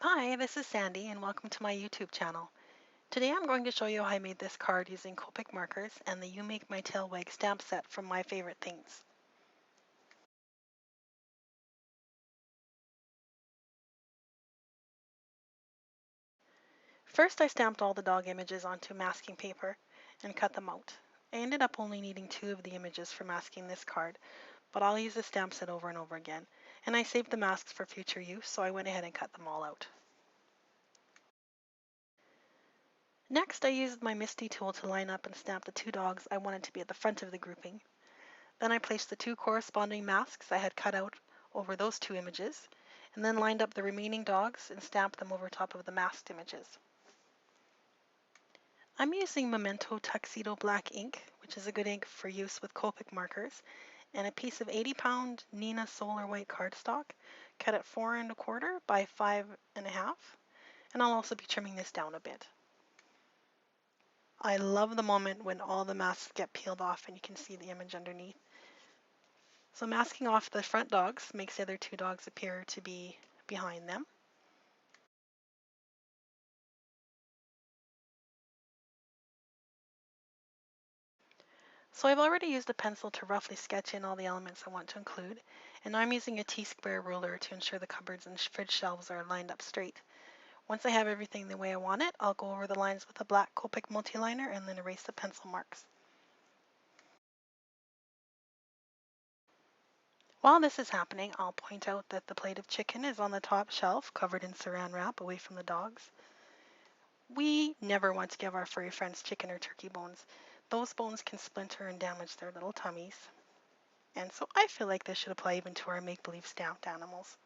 Hi, this is Sandy and welcome to my YouTube channel. Today I'm going to show you how I made this card using Copic markers and the You Make My Tail Wag stamp set from My Favorite Things. First I stamped all the dog images onto masking paper and cut them out. I ended up only needing 2 of the images for masking this card, but I'll use the stamp set over and over again. And I saved the masks for future use, so I went ahead and cut them all out. Next I used my Misti tool to line up and stamp the 2 dogs I wanted to be at the front of the grouping. Then I placed the 2 corresponding masks I had cut out over those 2 images, and then lined up the remaining dogs and stamped them over top of the masked images. I'm using Memento Tuxedo black ink, which is a good ink for use with Copic markers, and a piece of 80-pound Neenah Solar White cardstock, cut at 4 1/4 by 5 1/2, and I'll also be trimming this down a bit. I love the moment when all the masks get peeled off and you can see the image underneath. So masking off the front dogs makes the other 2 dogs appear to be behind them. So I've already used a pencil to roughly sketch in all the elements I want to include, and now I'm using a T-square ruler to ensure the cupboards and fridge shelves are lined up straight. Once I have everything the way I want it, I'll go over the lines with a black Copic multiliner and then erase the pencil marks. While this is happening, I'll point out that the plate of chicken is on the top shelf, covered in saran wrap away from the dogs. We never want to give our furry friends chicken or turkey bones. Those bones can splinter and damage their little tummies. And so I feel like this should apply even to our make-believe stamped animals.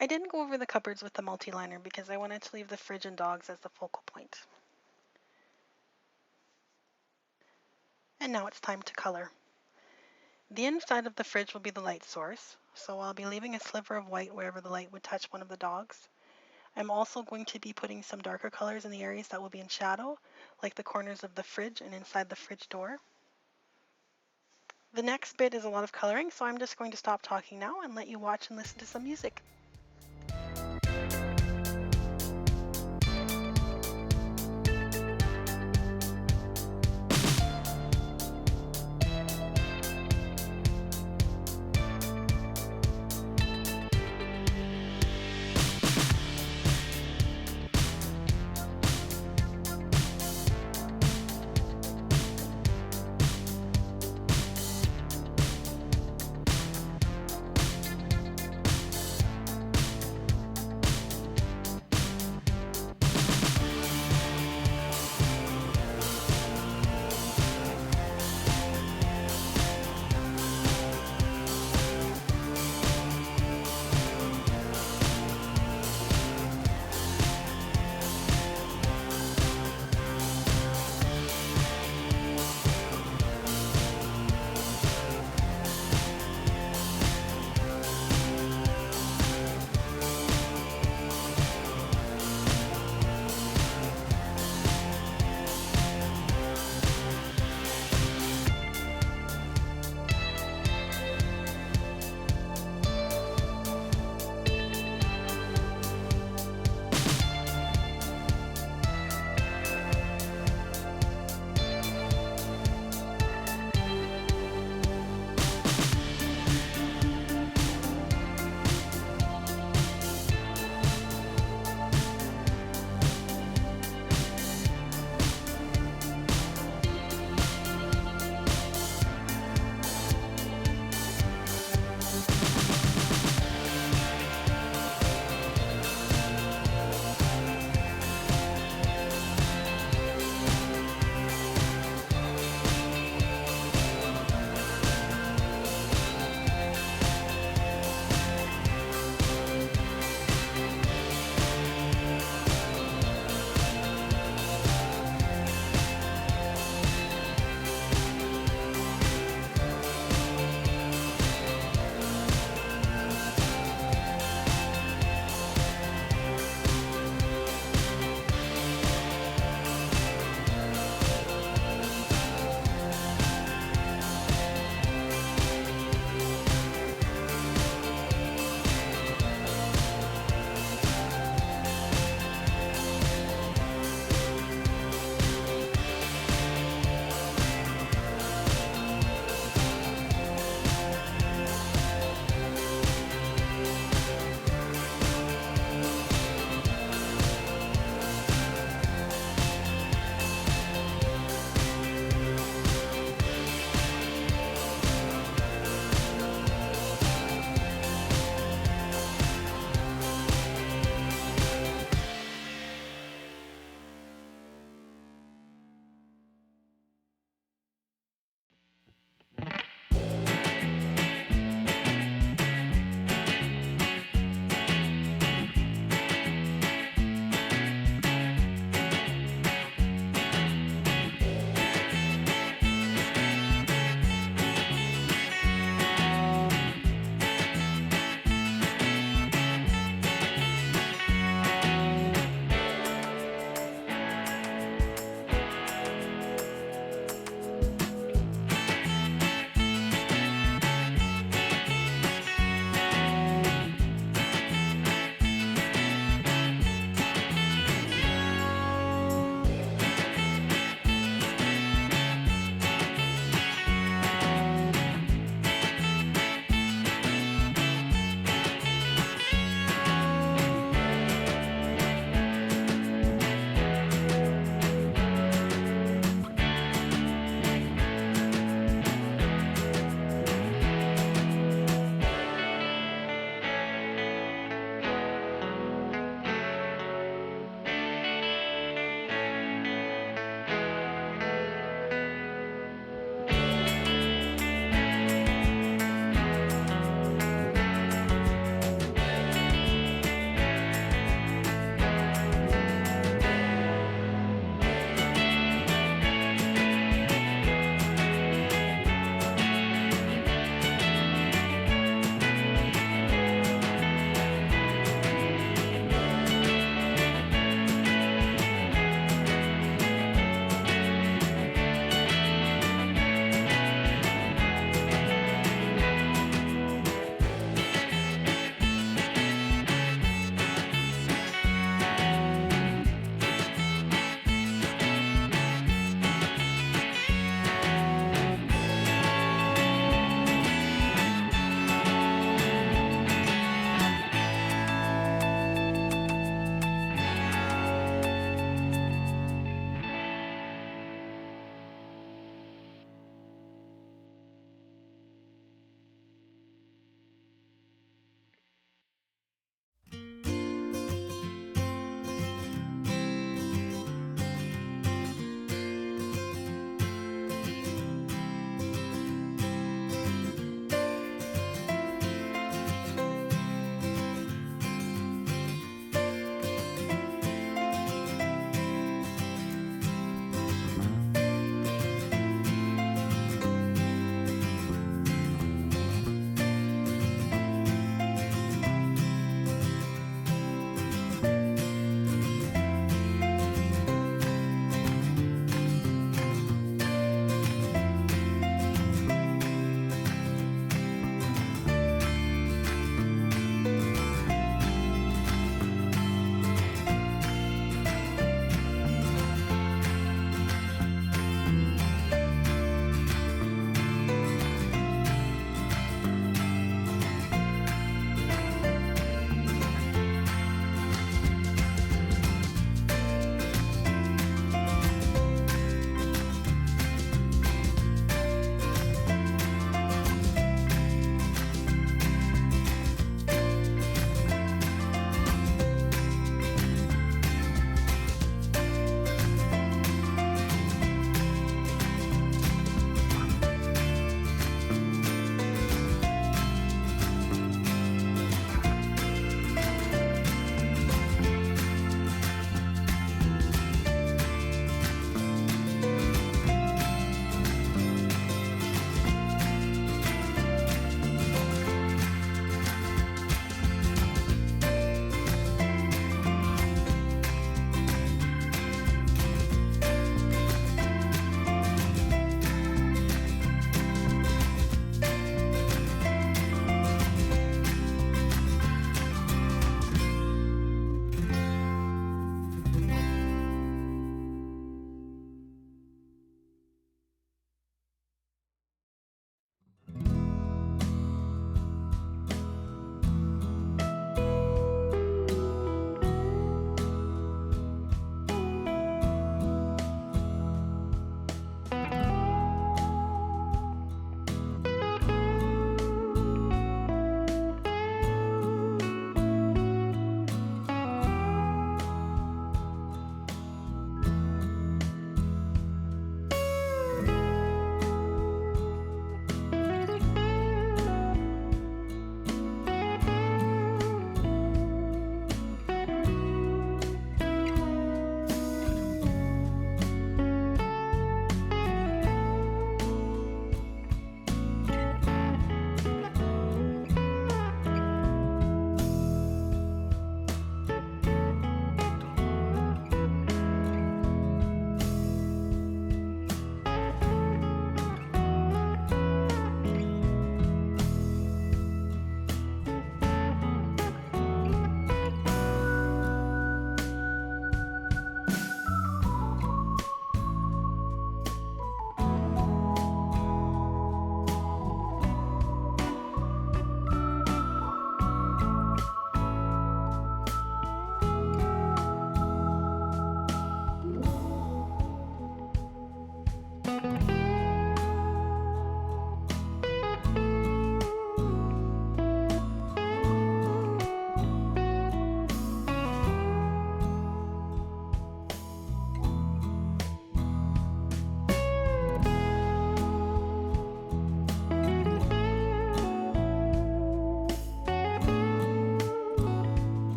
I didn't go over the cupboards with the multiliner because I wanted to leave the fridge and dogs as the focal point. And now it's time to color. The inside of the fridge will be the light source, so I'll be leaving a sliver of white wherever the light would touch one of the dogs. I'm also going to be putting some darker colors in the areas that will be in shadow, like the corners of the fridge and inside the fridge door. The next bit is a lot of coloring, so I'm just going to stop talking now and let you watch and listen to some music.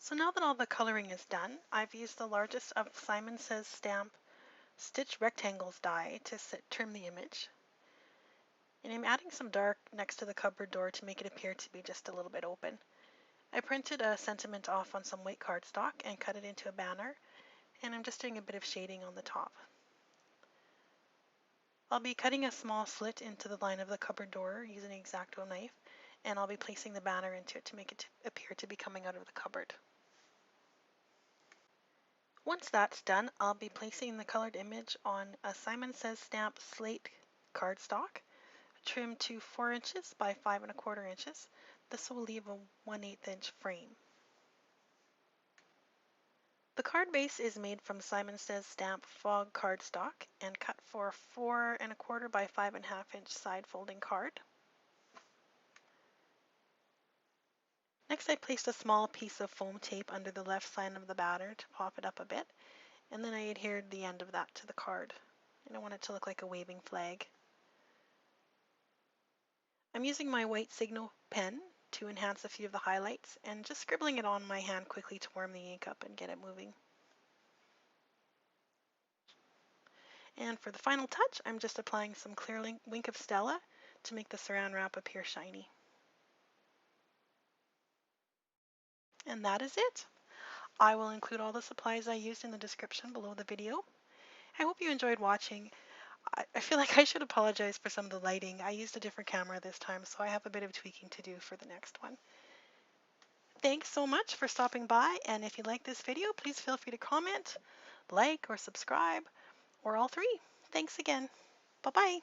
So now that all the coloring is done, I've used the largest of Simon Says Stamp Stitch Rectangles die to trim the image. And I'm adding some dark next to the cupboard door to make it appear to be just a little bit open. I printed a sentiment off on some white cardstock and cut it into a banner, and I'm just doing a bit of shading on the top. I'll be cutting a small slit into the line of the cupboard door using an X-Acto knife, and I'll be placing the banner into it to make it appear to be coming out of the cupboard. Once that's done, I'll be placing the colored image on a Simon Says Stamp Slate cardstock, trimmed to 4 inches by 5 1/4 inches. This will leave a 1/8 inch frame. The card base is made from Simon Says Stamp Fog cardstock and cut for 4 1/4 by 5 1/2 inch side folding card. Next, I placed a small piece of foam tape under the left side of the banner to pop it up a bit, and then I adhered the end of that to the card. And I want it to look like a waving flag. I'm using my white Signo pen to enhance a few of the highlights and just scribbling it on my hand quickly to warm the ink up and get it moving. And for the final touch, I'm just applying some clear Wink of Stella to make the saran wrap appear shiny. And that is it. I will include all the supplies I used in the description below the video. I hope you enjoyed watching. I feel like I should apologize for some of the lighting. I used a different camera this time, so I have a bit of tweaking to do for the next one. Thanks so much for stopping by, and if you like this video, please feel free to comment, like, or subscribe, or all three. Thanks again. Bye-bye.